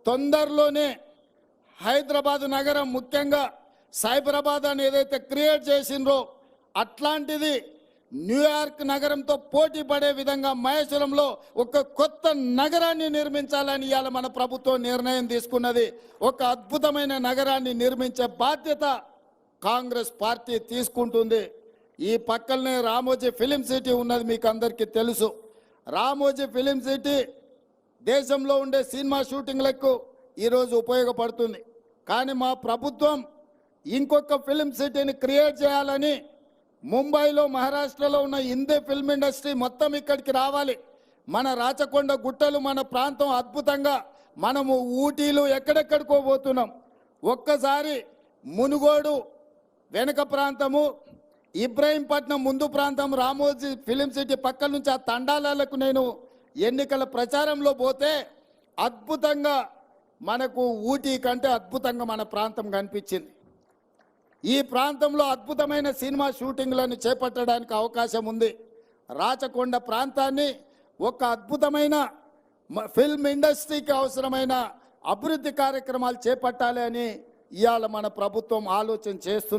తొందరలోనే హైదరాబాద్ నగరం ముఖ్యంగా సైబరాబాద్ అని ఏదైతే క్రియేట్ చేసిండ్రో అట్లాంటిది న్యూయార్క్ నగరంతో పోటీ పడే విధంగా మహేశ్వరంలో ఒక కొత్త నగరాన్ని నిర్మించాలని ఇవాళ మన ప్రభుత్వం నిర్ణయం తీసుకున్నది. ఒక అద్భుతమైన నగరాన్ని నిర్మించే బాధ్యత కాంగ్రెస్ పార్టీ తీసుకుంటుంది. ఈ పక్కనే రామోజీ ఫిలిం సిటీ ఉన్నది, మీకు అందరికీ తెలుసు. రామోజీ ఫిలిం సిటీ దేశంలో ఉండే సినిమా షూటింగ్లకు ఈరోజు ఉపయోగపడుతుంది. కానీ మా ప్రభుత్వం ఇంకొక ఫిలిం సిటీని క్రియేట్ చేయాలని ముంబైలో మహారాష్ట్రలో ఉన్న హిందీ ఫిల్మ్ ఇండస్ట్రీ మొత్తం ఇక్కడికి రావాలి. మన రాచకొండ గుట్టలు మన ప్రాంతం అద్భుతంగా, మనము ఊటీలు ఎక్కడెక్కడికో పోతున్నాం. ఒక్కసారి మునుగోడు వెనుక ప్రాంతము, ఇబ్రాహీంపట్నం ముందు ప్రాంతం, రామోజీ ఫిలిం సిటీ పక్కల నుంచి ఆ తండాలకు నేను ఎన్నికల ప్రచారంలో పోతే అద్భుతంగా మనకు ఊటీ కంటే అద్భుతంగా మన ప్రాంతం కనిపించింది. ఈ ప్రాంతంలో అద్భుతమైన సినిమా షూటింగ్లను చేపట్టడానికి అవకాశం ఉంది. రాచకొండ ప్రాంతాన్ని ఒక అద్భుతమైన ఫిల్మ్ ఇండస్ట్రీకి అవసరమైన అభివృద్ధి కార్యక్రమాలు చేపట్టాలి అని ఇవాళ మన ప్రభుత్వం ఆలోచన చేస్తుంది.